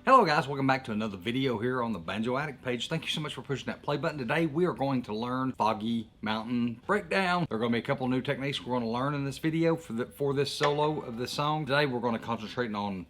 Hello guys, welcome back to another video here on the Banjo Addict page. Thank you so much for pushing that play button. Today we are going to learn Foggy Mountain Breakdown. There are going to be a couple new techniques we're going to learn in this video for this solo of this song. Today we're going to concentrate on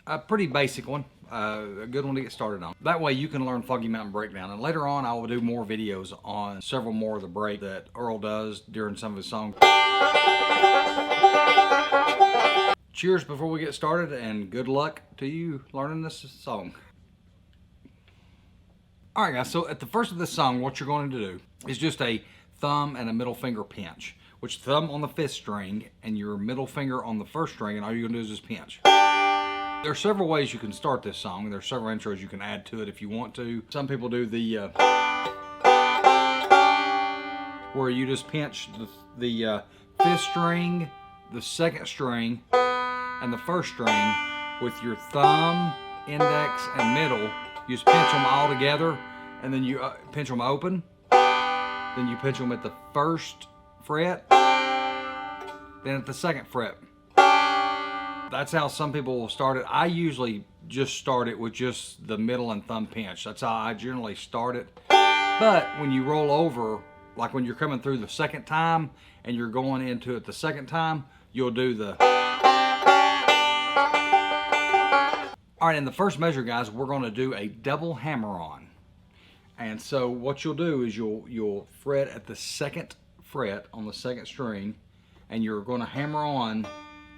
a pretty basic one, a good one to get started on. That way you can learn Foggy Mountain Breakdown. And later on I will do more videos on several more of the break that Earl does during some of his songs. Cheers before we get started, and good luck to you learning this song. Alright guys, so at the first of this song, what you're going to do is just a thumb and a middle finger pinch. Which thumb on the 5th string and your middle finger on the 1st string, and all you're going to do is just pinch. There are several ways you can start this song. There's several intros you can add to it if you want to. Some people do the where you just pinch the 5th string, the 2nd string, and the 1st string with your thumb, index, and middle. You just pinch them all together, and then you pinch them open. Then you pinch them at the 1st fret, then at the 2nd fret. That's how some people will start it. I usually just start it with just the middle and thumb pinch. That's how I generally start it. But when you roll over, like when you're coming through the 2nd time and you're going into it the 2nd time, you'll do the... Alright, in the first measure, guys, we're going to do a double hammer-on. And so what you'll do is you'll fret at the 2nd fret on the 2nd string, and you're going to hammer on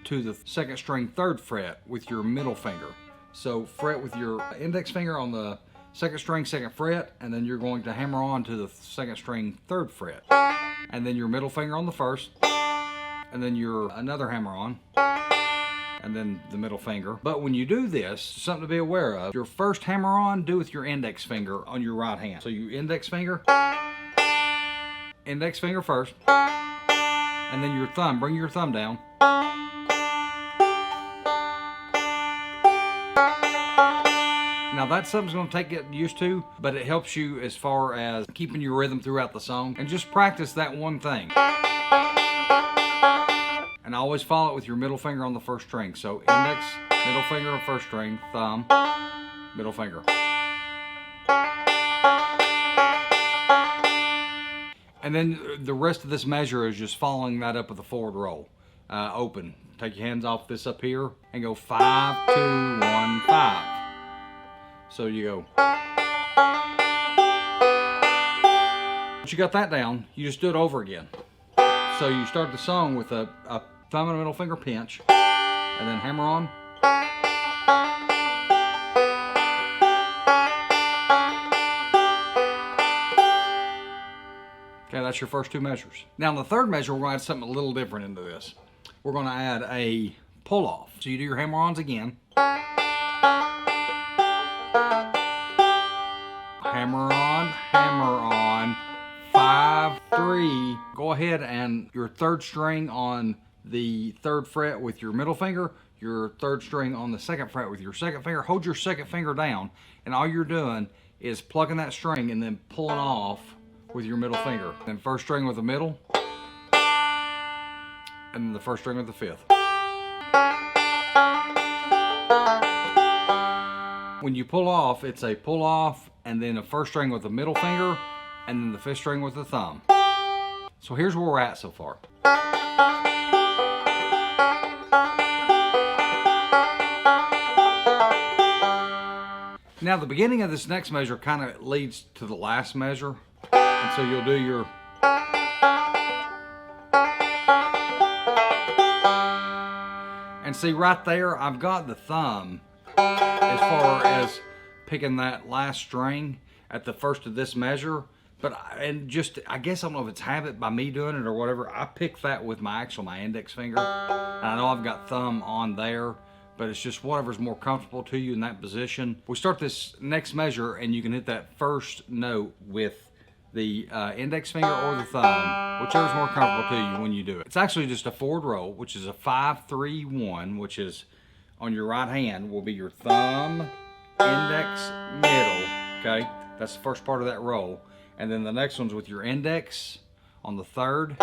to the 2nd string 3rd fret with your middle finger. So fret with your index finger on the 2nd string 2nd fret, and then you're going to hammer on to the 2nd string 3rd fret. And then your middle finger on the 1st, and then your another hammer on, and then the middle finger. But when you do this, something to be aware of, your first hammer on, do with your index finger on your right hand. So your index finger first, and then your thumb, bring your thumb down. Now that's something's going to take getting used to, but it helps you as far as keeping your rhythm throughout the song. And just practice that one thing. And always follow it with your middle finger on the 1st string. So index, middle finger on 1st string, thumb, middle finger. And then the rest of this measure is just following that up with a forward roll. Open. Take your hands off this up here and go 5, 2, 1, 5. So you go. Once you got that down, you just do it over again. So you start the song with a thumb and a middle finger pinch, and then hammer on. Okay, that's your first 2 measures. Now in the 3rd measure, we're going to add something a little different into this. We're going to add a pull-off. So you do your hammer-ons again. Hammer on, 5, 3. Go ahead and your 3rd string on the 3rd fret with your middle finger, your 3rd string on the 2nd fret with your 2nd finger. Hold your 2nd finger down, and all you're doing is plucking that string and then pulling off with your middle finger. Then 1st string with the middle, and then the 1st string with the 5th. When you pull off, it's a pull off, and then a 1st string with the middle finger, and then the 5th string with the thumb. So here's where we're at so far. Now the beginning of this next measure kind of leads to the last measure. And so you'll do your... And see right there, I've got the thumb as far as picking that last string at the first of this measure. But, I guess I don't know if it's habit by me doing it or whatever, I pick that with my index finger. And I know I've got thumb on there, but it's just whatever's more comfortable to you in that position. We start this next measure, and you can hit that 1st note with the index finger or the thumb, whichever's more comfortable to you when you do it. It's actually just a forward roll, which is a 5, 3, 1, which is on your right hand will be your thumb, index, middle, okay? That's the first part of that roll. And then the next one's with your index on the 3rd.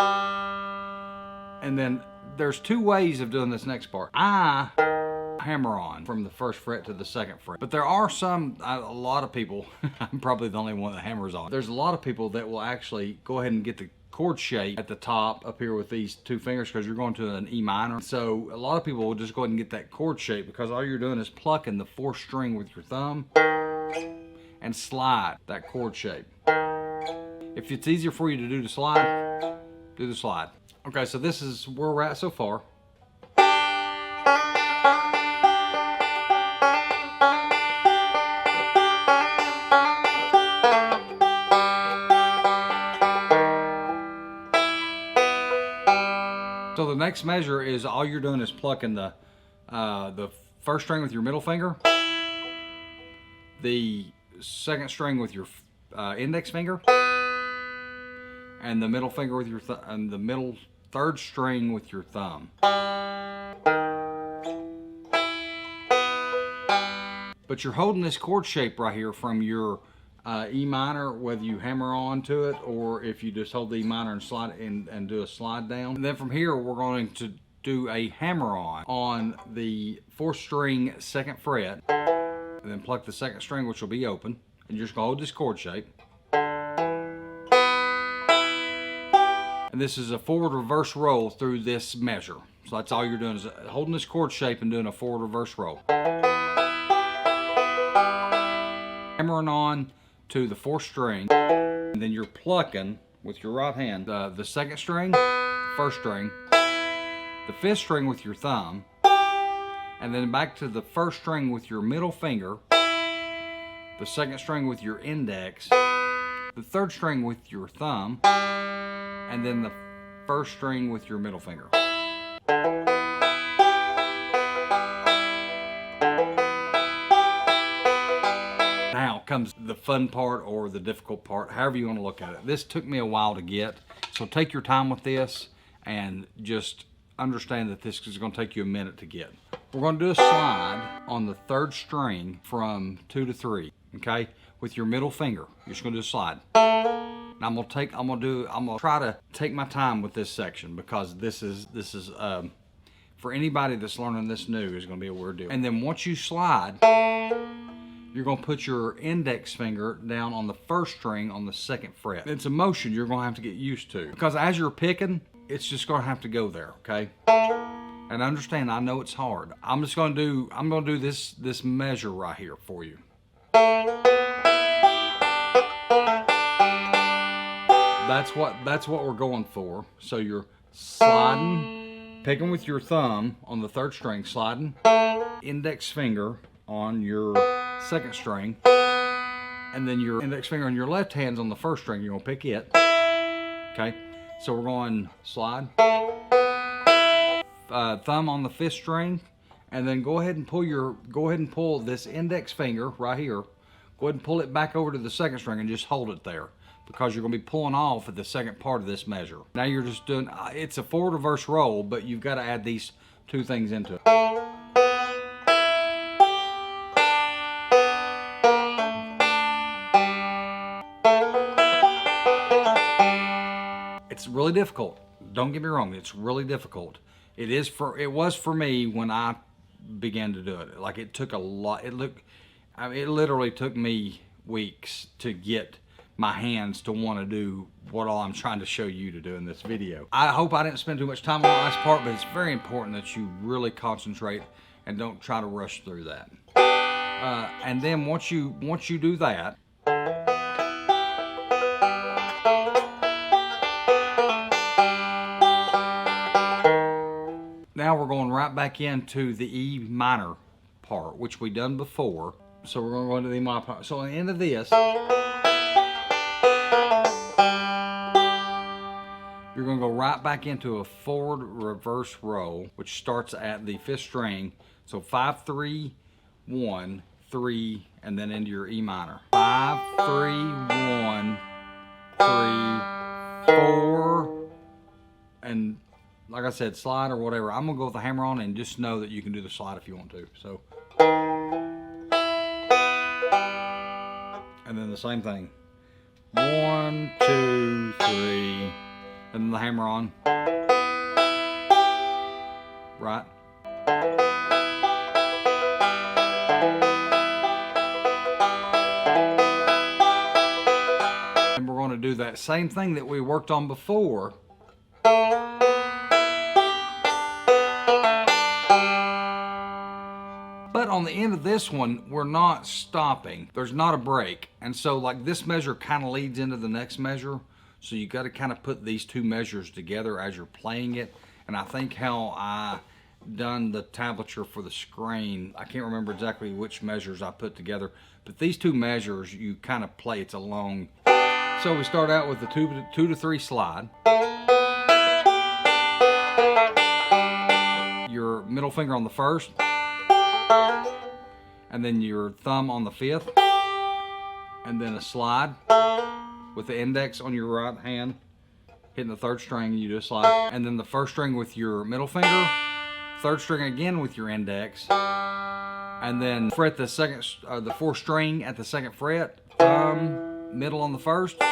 And then there's 2 ways of doing this next part. I hammer on from the first fret to the second fret. But there are a lot of people, I'm probably the only one that hammers on. There's a lot of people that will actually go ahead and get the chord shape at the top up here with these two fingers, because you're going to an E minor. So a lot of people will just go ahead and get that chord shape, because all you're doing is plucking the fourth string with your thumb and slide that chord shape. If it's easier for you to do the slide, do the slide. Okay, so this is where we're at so far. So the next measure is all you're doing is plucking the first string with your middle finger, the second string with your index finger, and the middle finger with your and the middle third string with your thumb. But you're holding this chord shape right here from your E minor, whether you hammer onto it or if you just hold the E minor and slide and do a slide down. And then from here we're going to do a hammer on the fourth string second fret, and then pluck the second string, which will be open, and you're just gonna hold this chord shape. And this is a forward reverse roll through this measure. So that's all you're doing, is holding this chord shape and doing a forward reverse roll. Hammering on to the fourth string, and then you're plucking with your right hand the second string, first string, the fifth string with your thumb, and then back to the first string with your middle finger, the second string with your index, the third string with your thumb, and then the first string with your middle finger. Now comes the fun part, or the difficult part, however you want to look at it. This took me a while to get, so take your time with this and just understand that this is going to take you a minute to get. We're going to do a slide on the third string from 2 to 3, okay, with your middle finger. You're just going to do a slide. And I'm gonna try to take my time with this section, because this is for anybody that's learning this new, is going to be a weird deal. And then once you slide, you're going to put your index finger down on the first string on the second fret. It's a motion you're going to have to get used to, because as you're picking, it's just going to have to go there, okay? And understand, I know it's hard. I'm going to do this measure right here for you. That's what we're going for. So you're sliding, picking with your thumb on the third string, sliding, index finger on your second string, and then your index finger on your left hand's on the first string. You're gonna pick it. Okay, so we're going slide, thumb on the fifth string, and then go ahead and pull this index finger right here. Go ahead and pull it back over to the second string and just hold it there, because you're going to be pulling off at the second part of this measure. Now you're just doing, it's a forward reverse roll, but you've got to add these two things into it. It's really difficult. Don't get me wrong, it's really difficult. It was for me when I began to do it. Like, it took a lot. It literally took me weeks to get my hands to want to do what all I'm trying to show you to do in this video. I hope I didn't spend too much time on the last part, but it's very important that you really concentrate and don't try to rush through that. And then once you do that, now we're going right back into the E minor part, which we done before. So we're going to go into the E minor part. So at the end of this, you're going to go right back into a forward reverse roll, which starts at the fifth string. So 5, 3, 1, 3, and then into your E minor. 5, 3, 1, 3, 4, and like I said, slide or whatever. I'm gonna go with the hammer on, and just know that you can do the slide if you want to. So, and then the same thing. 1, 2, 3, and then the hammer on. Right. do that same thing that we worked on before. But on the end of this one, we're not stopping. There's not a break. And so like this measure kind of leads into the next measure. So you got to kind of put these two measures together as you're playing it. And I think how I done the tablature for the screen, I can't remember exactly which measures I put together, but these two measures you kind of play. It's a long. So we start out with the 2 to 3 slide. Your middle finger on the first, and then your thumb on the fifth, and then a slide with the index on your right hand hitting the third string, you do a slide, and then the first string with your middle finger, third string again with your index, and then fret the second, the fourth string at the second fret, thumb, middle on the first,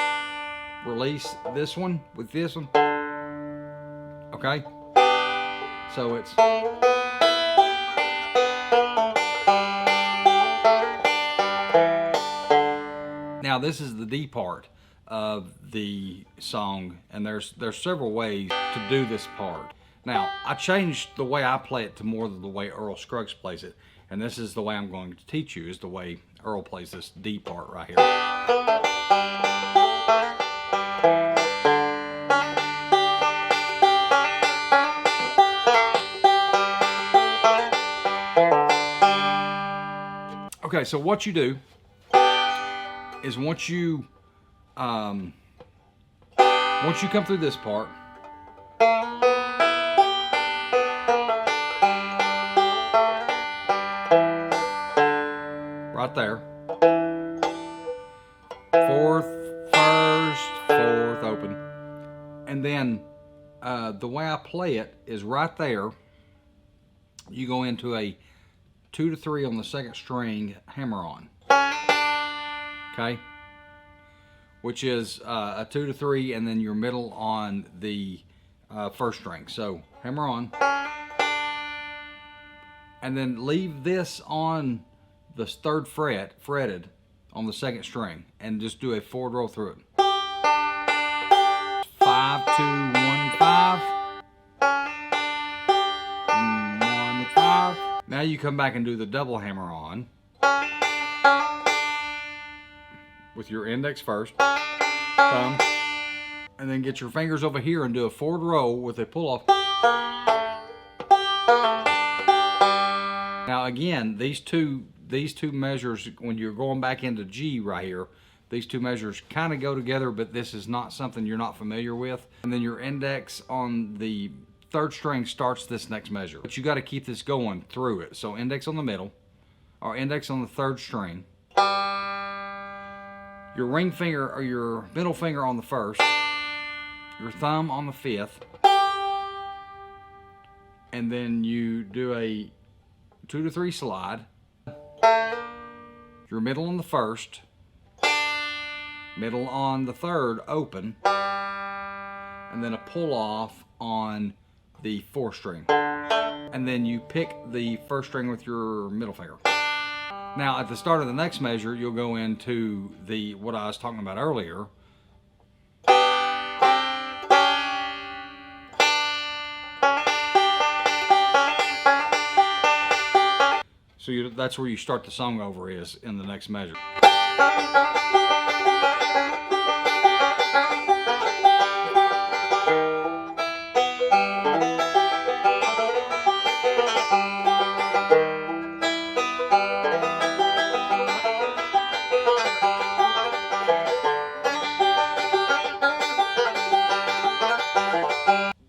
release this one with this one. Okay, so it's. Now this is the D part of the song, and there's several ways to do this part. Now I changed the way I play it to more than the way Earl Scruggs plays it, and this is the way I'm going to teach you, is the way Earl plays this D part right here. Okay, so what you do is once you come through this part, right there, fourth, first, fourth, open, and then the way I play it is right there. You go into a 2 to 3 on the second string, hammer on. Okay, which is a 2 to 3, and then your middle on the first string. So hammer on, and then leave this on the third fret, fretted on the second string, and just do a forward roll through it. 5, 2, 1, 5, 1, 5. Now you come back and do the double hammer on with your index first, thumb, and then get your fingers over here and do a forward roll with a pull off. Now again, these two measures, when you're going back into G right here, these two measures kind of go together, but this is not something you're not familiar with. And then your index on the third string starts this next measure, but you got to keep this going through it. So index on the middle, or index on the third string, your ring finger or your middle finger on the first, your thumb on the fifth, and then you do a 2 to 3 slide, your middle on the first, middle on the third, open, and then a pull off on the fourth string, and then you pick the first string with your middle finger. Now at the start of the next measure, you'll go into the what I was talking about earlier. So that's where you start the song over, is in the next measure.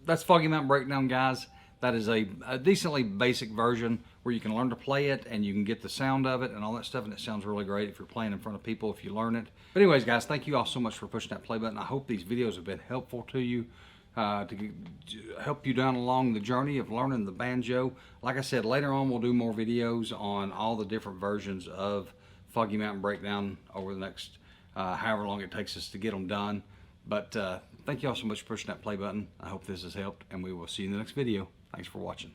That's Foggy Mountain Breakdown, guys. That is a decently basic version where you can learn to play it and you can get the sound of it and all that stuff, and it sounds really great if you're playing in front of people, if you learn it. But anyways, guys, thank you all so much for pushing that play button. I hope these videos have been helpful to you, to help you down along the journey of learning the banjo. Like I said, later on we'll do more videos on all the different versions of Foggy Mountain Breakdown over the next however long it takes us to get them done. But thank you all so much for pushing that play button. I hope this has helped, and we will see you in the next video. Thanks for watching.